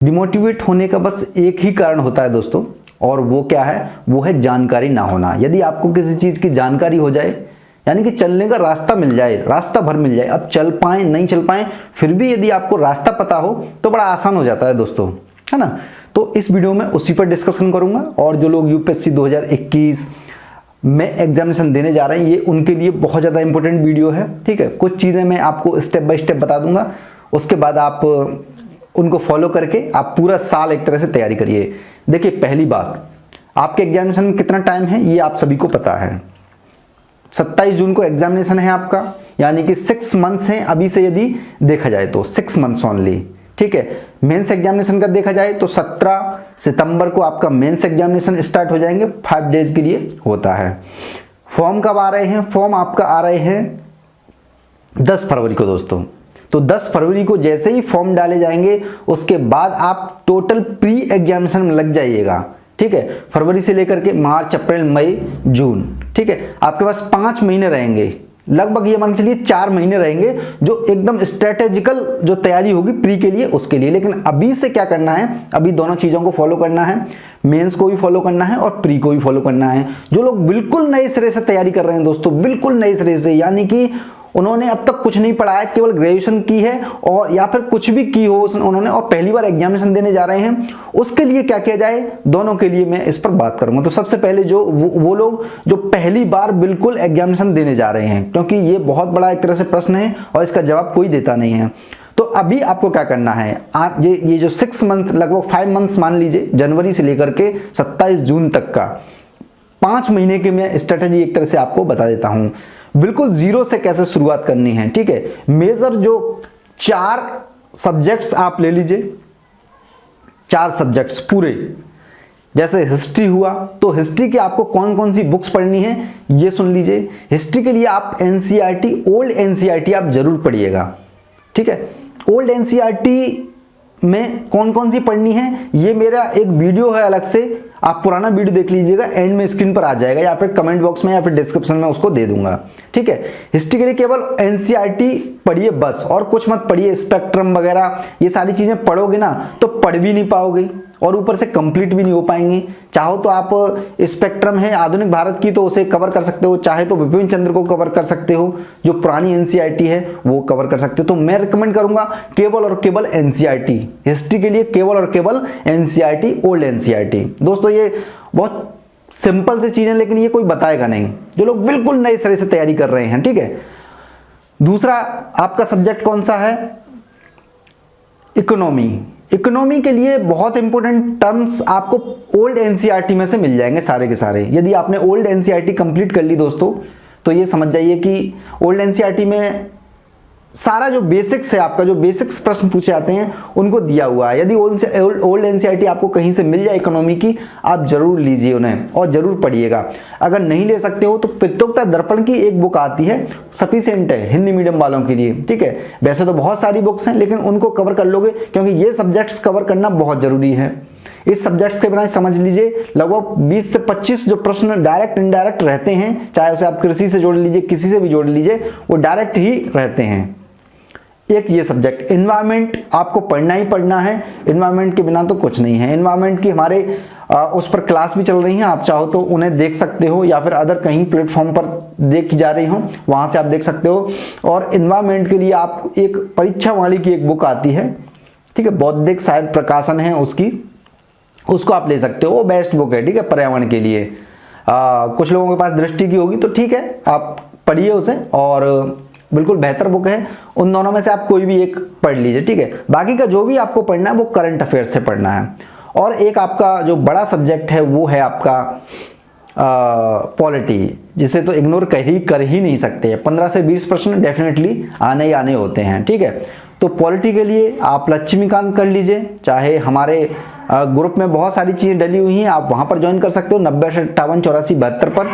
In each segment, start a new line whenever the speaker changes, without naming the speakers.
Demotivate होने का बस एक ही कारण होता है दोस्तों, और वो क्या है? वो है जानकारी ना होना। यदि आपको किसी चीज की जानकारी हो जाए, यानी कि चलने का रास्ता मिल जाए, रास्ता भर मिल जाए, अब चल पाए नहीं चल पाए फिर भी यदि आपको रास्ता पता हो तो बड़ा आसान हो जाता है दोस्तों, है ना। तो इस वीडियो में उसी पर डिस्कशन करूंगा, और जो लोग यूपीएससी 2021 में एग्जामिनेशन देने जा रहे हैं, ये उनके लिए बहुत ज़्यादा इंपॉर्टेंट वीडियो है। ठीक है, कुछ चीज़ें मैं आपको स्टेप बाय स्टेप बता दूंगा, उसके बाद आप उनको फॉलो करके आप पूरा साल एक तरह से तैयारी करिए। देखिए, पहली बात, आपके एग्जामिनेशन में कितना टाइम है ये आप सभी को पता है। 27 जून को एग्जामिनेशन है आपका, यानी कि 6 मंथ्स हैं अभी से, यदि देखा जाए तो 6 मंथ्स ओनली। ठीक है, मेंस एग्जामिनेशन का देखा जाए तो 17 सितंबर को आपका मेंस एग्जामिनेशन स्टार्ट हो जाएंगे, 5 डेज के लिए होता है। फॉर्म कब आ रहे हैं? फॉर्म आपका आ रहे हैं 10 फरवरी को दोस्तों। तो 10 फरवरी को जैसे ही फॉर्म डाले जाएंगे उसके बाद आप टोटल प्री एग्जामिनेशन में लग जाइएगा। ठीक है, फरवरी से लेकर के मार्च, अप्रैल, मई, जून। ठीक है, आपके पास 5 महीने रहेंगे, लगभग ये मान के चलिए 4 महीने रहेंगे, जो एकदम स्ट्रेटेजिकल जो तैयारी होगी प्री के लिए उसके लिए। लेकिन अभी से क्या करना है? अभी दोनों चीजों को फॉलो करना है, मेंस को भी फॉलो करना है और प्री को भी फॉलो करना है। जो लोग बिल्कुल नए सिरे से तैयारी कर रहे हैं दोस्तों, बिल्कुल नए सिरे से, यानी कि उन्होंने अब तक कुछ नहीं पढ़ा है, केवल ग्रेजुएशन की है और या फिर कुछ भी की हो उन्होंने, और पहली बार एग्जामिनेशन देने जा रहे हैं, उसके लिए क्या किया जाए, दोनों के लिए मैं इस पर बात करूंगा। तो सबसे पहले जो वो लोग जो पहली बार बिल्कुल एग्जामिनेशन देने जा रहे हैं, क्योंकि ये बहुत बड़ा एक तरह से प्रश्न है और इसका जवाब कोई देता नहीं है। तो अभी आपको क्या करना है, आप ये जो 6 मंथ, लगभग 5 मंथ्स मान लीजिए, जनवरी से लेकर के 27 जून तक का 5 महीने की मैं स्ट्रेटेजी एक तरह से आपको बता देता हूं, बिल्कुल जीरो से कैसे शुरुआत करनी है। ठीक है, मेजर जो 4 सब्जेक्ट्स आप ले लीजिए, 4 सब्जेक्ट्स पूरे, जैसे हिस्ट्री हुआ तो हिस्ट्री की आपको कौन कौन सी बुक्स पढ़नी है ये सुन लीजिए। हिस्ट्री के लिए आप एनसीईआरटी, ओल्ड एनसीईआरटी आप जरूर पढ़िएगा। ठीक है, ओल्ड एनसीईआरटी में कौन कौन सी पढ़नी है ये मेरा एक वीडियो है अलग से, आप पुराना वीडियो देख लीजिएगा, एंड में स्क्रीन पर आ जाएगा, या फिर कमेंट बॉक्स में या फिर डिस्क्रिप्शन में उसको दे दूंगा। ठीक है, हिस्ट्री के लिए केवल एनसीईआरटी पढ़िए बस, और कुछ मत पढ़िए। स्पेक्ट्रम वगैरह ये सारी चीजें पढ़ोगे ना तो पढ़ भी नहीं पाओगे और ऊपर से कंप्लीट भी नहीं हो पाएंगे। चाहो तो आप स्पेक्ट्रम है आधुनिक भारत की तो उसे कवर कर सकते हो, चाहे तो विपिन चंद्र को कवर कर सकते हो, जो पुरानी एनसीईआरटी है वो कवर कर सकते हो। तो मैं रिकमेंड करूंगा केवल और केवल एनसीईआरटी, हिस्ट्री के लिए केवल और केवल एनसीईआरटी, ओल्ड एनसीईआरटी। दोस्तों ये बहुत सिंपल सी चीजें, लेकिन ये कोई बताएगा नहीं, जो लोग बिल्कुल नए सिरे से तैयारी कर रहे हैं। ठीक है, दूसरा आपका सब्जेक्ट कौन सा है? इकोनॉमी। इकोनॉमी के लिए बहुत इंपॉर्टेंट टर्म्स आपको ओल्ड एनसीईआरटी में से मिल जाएंगे सारे के सारे। यदि आपने ओल्ड एनसीईआरटी कंप्लीट कर ली दोस्तों, तो ये समझ जाइए कि ओल्ड एनसीईआरटी में सारा जो बेसिक्स है, आपका जो बेसिक्स प्रश्न पूछे जाते हैं उनको दिया हुआ है। यदि ओल्ड एनसीईआरटी आपको कहीं से मिल जाए इकोनॉमी की, आप जरूर लीजिए उन्हें और जरूर पढ़िएगा। अगर नहीं ले सकते हो तो प्रतियोगिता दर्पण की एक बुक आती है, सफिशिएंट है हिंदी मीडियम वालों के लिए। ठीक है, वैसे तो बहुत सारी बुक्स हैं, लेकिन उनको कवर कर लोगे, क्योंकि ये सब्जेक्ट्स कवर करना बहुत जरूरी है। इस सब्जेक्ट के बिना समझ लीजिए लगभग 20 से 25 जो प्रश्न डायरेक्ट इनडायरेक्ट रहते हैं, चाहे उसे आप कृषि से जोड़ लीजिए, किसी से भी जोड़ लीजिए, वो डायरेक्ट ही रहते हैं। एक ये सब्जेक्ट एनवायरनमेंट आपको पढ़ना ही पढ़ना है, एनवायरनमेंट के बिना तो कुछ नहीं है। एनवायरनमेंट की हमारे उस पर क्लास भी चल रही हैं, आप चाहो तो उन्हें देख सकते हो, या फिर अदर कहीं प्लेटफॉर्म पर देखी जा रही हो वहां से आप देख सकते हो। और एनवायरनमेंट के लिए आप एक परीक्षा वाली की एक बुक आती है, ठीक है, बौद्धिक शायद प्रकाशन है उसकी, उसको आप ले सकते हो, वो बेस्ट बुक है। ठीक है, पर्यावरण के लिए कुछ लोगों के पास दृष्टि की होगी तो ठीक है, आप पढ़िए उसे, और बिल्कुल बेहतर बुक है। उन दोनों में से आप कोई भी एक पढ़ लीजिए। ठीक है, बाकी का जो भी आपको पढ़ना है वो करंट अफेयर्स से पढ़ना है। और एक आपका जो बड़ा सब्जेक्ट है वो है आपका पॉलिटी, जिसे तो इग्नोर कर ही नहीं सकते। 15 से 20 प्रश्न डेफिनेटली आने ही आने होते हैं। ठीक है, तो पॉलिटी के लिए आप लक्ष्मीकांत कर लीजिए, चाहे हमारे ग्रुप में बहुत सारी चीजें डली हुई हैं, आप वहां पर ज्वाइन कर सकते हो 90 58 84 72 पर।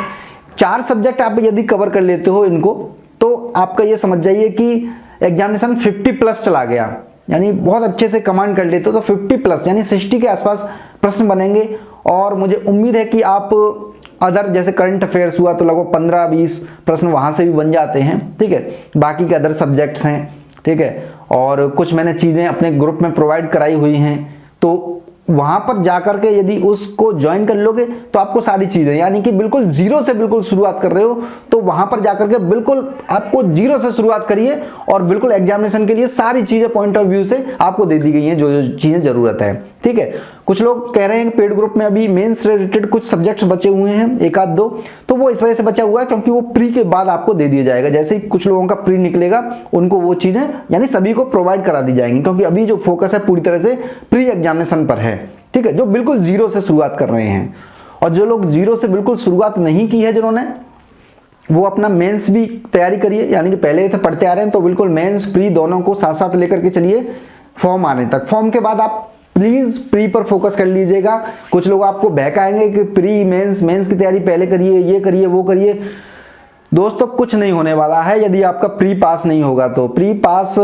4 सब्जेक्ट आप यदि कवर कर लेते हो इनको, तो आपका ये समझ जाइए कि एग्जामिनेशन 50+ चला गया, यानी बहुत अच्छे से कमांड कर लेते हो तो 50+ यानी 60 के आसपास प्रश्न बनेंगे। और मुझे उम्मीद है कि आप अदर जैसे करंट अफेयर्स हुआ तो लगभग 15-20 प्रश्न वहां से भी बन जाते हैं। ठीक है, बाकी के अदर सब्जेक्ट्स हैं। ठीक है, और कुछ मैंने चीजें अपने ग्रुप में प्रोवाइड कराई हुई हैं, तो वहां पर जाकर के यदि उसको ज्वाइन कर लोगे तो आपको सारी चीजें, यानी कि बिल्कुल जीरो से बिल्कुल शुरुआत कर रहे हो, तो वहां पर जाकर के बिल्कुल आपको जीरो से शुरुआत करिए और बिल्कुल एग्जामिनेशन के लिए सारी चीजें पॉइंट ऑफ व्यू से आपको दे दी गई हैं, जो जो चीजें जरूरत है। ठीक है, कुछ लोग कह रहे हैं कि पेड ग्रुप में अभी मेंस से रिलेटेड कुछ सब्जेक्ट्स बचे हुए हैं, एक आध दो, तो वो इस वजह से बचा हुआ है क्योंकि वो प्री के बाद आपको दे दिया जाएगा। जैसे ही कुछ लोगों का प्री निकलेगा उनको वो चीजें यानी सभी को प्रोवाइड करा दी जाएंगी, क्योंकि अभी जो फोकस है पूरी तरह से प्री एग्जामिनेशन पर है। ठीक है, जो बिल्कुल जीरो से शुरुआत कर रहे हैं, और जो लोग जीरो से बिल्कुल शुरुआत नहीं की है जिन्होंने, वो अपना मेंस भी तैयारी करिए, यानी कि पहले से पढ़ते आ रहे हैं तो बिल्कुल मेंस प्री दोनों को साथ साथ लेकर के चलिए फॉर्म आने तक। फॉर्म के बाद आप प्लीज प्री पर फोकस कर लीजिएगा। कुछ लोग आपको बहकाएंगे कि प्री मेंस की तैयारी पहले करिए, ये करिए वो करिए। दोस्तों कुछ नहीं होने वाला है यदि आपका प्री पास नहीं होगा तो। प्री पास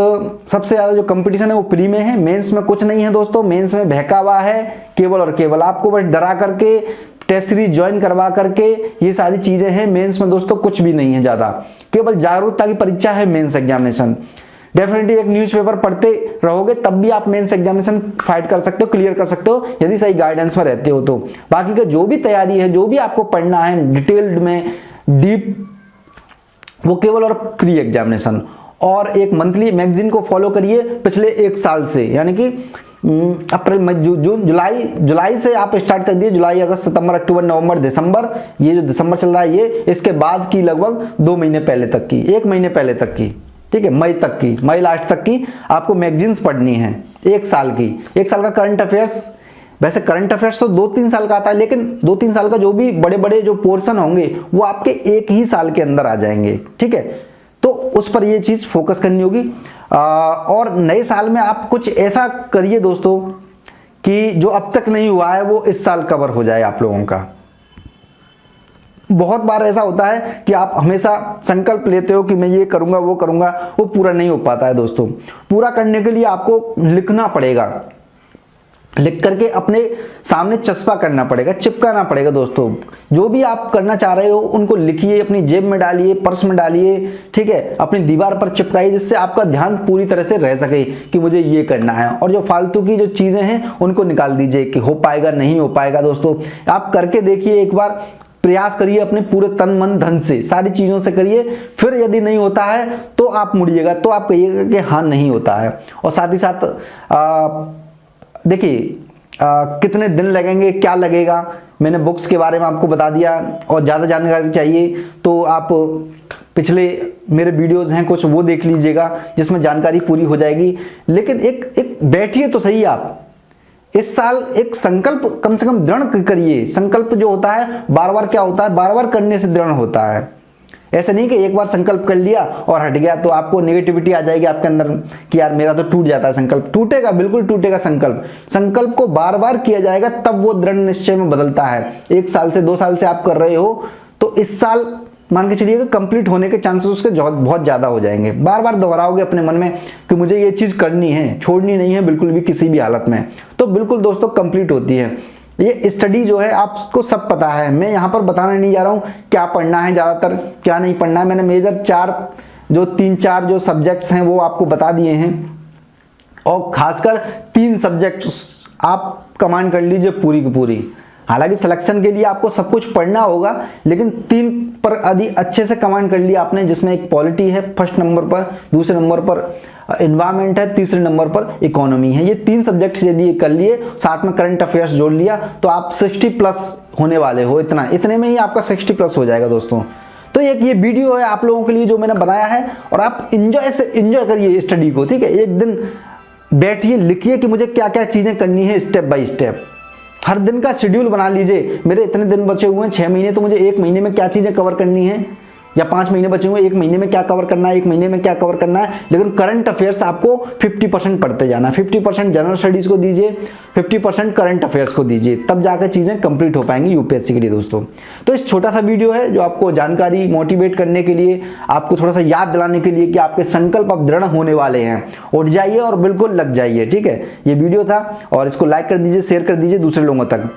सबसे ज्यादा जो कंपटीशन है वो प्री में है, मेंस में कुछ नहीं है दोस्तों। मेंस में बहकावा है केवल और केवल, आपको बस डरा करके टेस्ट सीरीज ज्वाइन करवा करके ये सारी चीजें हैं। मेंस में दोस्तों कुछ भी नहीं है ज्यादा, केवल जागरूकता की परीक्षा है मेंस एग्जामिनेशन। डेफिनेटली एक न्यूज़पेपर पढ़ते रहोगे तब भी आप मेंस एग्जामिनेशन फाइट कर सकते हो, क्लियर कर सकते हो, यदि सही गाइडेंस में रहते हो तो। बाकी का जो भी तैयारी है, जो भी आपको पढ़ना है डिटेल्ड में डीप, वो केवल और प्री एग्जामिनेशन। और एक मंथली मैगजीन को फॉलो करिए पिछले एक साल से, यानी कि अप्रैल मई जून जुलाई से आप स्टार्ट कर दिए। जुलाई अगस्त सितंबर अक्टूबर नवंबर दिसंबर, ये जो दिसंबर चल रहा है ये, इसके बाद की लगभग 2 महीने पहले तक की, 1 महीने पहले तक की, ठीक है, मई तक की, मई लास्ट तक की आपको मैगजीन्स पढ़नी है। 1 साल की, 1 साल का करंट अफेयर्स, वैसे करंट अफेयर्स तो 2-3 साल का आता है, लेकिन 2-3 साल का जो भी बड़े बड़े जो पोर्शन होंगे वो आपके एक ही साल के अंदर आ जाएंगे। ठीक है, तो उस पर ये चीज फोकस करनी होगी। और नए साल में आप कुछ ऐसा करिए दोस्तों कि जो अब तक नहीं हुआ है वो इस साल कवर हो जाए आप लोगों का। बहुत बार ऐसा होता है कि आप हमेशा संकल्प लेते हो कि मैं ये करूंगा वो करूंगा, वो पूरा नहीं हो पाता है दोस्तों। पूरा करने के लिए आपको लिखना पड़ेगा, लिख करके अपने सामने चस्पा करना पड़ेगा, चिपकाना पड़ेगा दोस्तों। जो भी आप करना चाह रहे हो उनको लिखिए, अपनी जेब में डालिए, पर्स में डालिए, ठीक है, अपनी दीवार पर चिपकाइए, जिससे आपका ध्यान पूरी तरह से रह सके कि मुझे ये करना है। और जो फालतू की जो चीजें हैं उनको निकाल दीजिए कि हो पाएगा नहीं हो पाएगा। दोस्तों आप करके देखिए, एक बार प्रयास करिए अपने पूरे तन मन धन से, सारी चीजों से करिए। फिर यदि नहीं होता है तो आप मुड़िएगा, तो आप कहिएगा कि हाँ नहीं होता है। और साथ ही साथ देखिए कितने दिन लगेंगे, क्या लगेगा, मैंने बुक्स के बारे में आपको बता दिया। और ज़्यादा जानकारी चाहिए तो आप पिछले मेरे वीडियोस हैं कुछ, वो देख लीजिएगा जिसमें जानकारी पूरी हो जाएगी। लेकिन एक बैठिए तो सही आप, इस साल एक संकल्प कम से कम दृढ़ करिए। संकल्प जो होता है बार बार क्या होता है, बार बार करने से दृढ़ होता है। ऐसे नहीं कि एक बार संकल्प कर लिया और हट गया तो आपको नेगेटिविटी आ जाएगी आपके अंदर कि यार मेरा तो टूट जाता है संकल्प। टूटेगा, बिल्कुल टूटेगा संकल्प। संकल्प को बार बार किया जाएगा तब वो दृढ़ निश्चय में बदलता है। 1 साल से 2 साल से आप कर रहे हो तो इस साल मान के चलिए कंप्लीट होने के चांसेस उसके बहुत ज्यादा हो जाएंगे। बार बार दोहराओगे अपने मन में कि मुझे ये चीज करनी है, छोड़नी नहीं है बिल्कुल भी किसी भी हालत में, तो बिल्कुल दोस्तों कंप्लीट होती है। ये स्टडी जो है आपको सब पता है, मैं यहाँ पर बताने नहीं जा रहा हूँ क्या पढ़ना है ज़्यादातर क्या नहीं पढ़ना है। मैंने मेजर 3-4 जो सब्जेक्ट्स हैं वो आपको बता दिए हैं, और खासकर 3 सब्जेक्ट्स आप कमांड कर लीजिए पूरी की पूरी। हालांकि सिलेक्शन के लिए आपको सब कुछ पढ़ना होगा, लेकिन 3 पर यदि अच्छे से कमांड कर लिया आपने, जिसमें एक पॉलिटी है फर्स्ट नंबर पर, दूसरे नंबर पर एनवायरमेंट है, तीसरे नंबर पर इकोनॉमी है। ये 3 सब्जेक्ट्स यदि कर लिए, साथ में करंट अफेयर्स जोड़ लिया, तो आप 60+ होने वाले हो। इतने में ही आपका 60+ हो जाएगा दोस्तों। तो एक ये वीडियो है आप लोगों के लिए जो मैंने बनाया है, और आप एंजॉय करिए स्टडी को। ठीक है, एक दिन बैठिए, लिखिए कि मुझे क्या क्या चीजें करनी है स्टेप बाय स्टेप। हर दिन का शेड्यूल बना लीजिए, मेरे इतने दिन बचे हुए हैं 6 महीने, तो मुझे 1 महीने में क्या चीजें कवर करनी है, या 5 महीने बचे हुए 1 महीने में क्या कवर करना है, 1 महीने में क्या कवर करना है। लेकिन करंट अफेयर्स आपको 50% पढ़ते जाना, 50% जनरल स्टडीज को दीजिए, 50% करंट अफेयर्स को दीजिए, तब जाकर चीजें कंप्लीट हो पाएंगी यूपीएससी के लिए दोस्तों। तो इस छोटा सा वीडियो है जो आपको जानकारी मोटिवेट करने के लिए, आपको थोड़ा सा याद दिलाने के लिए कि आपके संकल्प अब दृढ़ होने वाले हैं। उठ जाइए और बिल्कुल लग जाइए। ठीक है, ये वीडियो था, और इसको लाइक कर दीजिए, शेयर कर दीजिए दूसरे लोगों तक।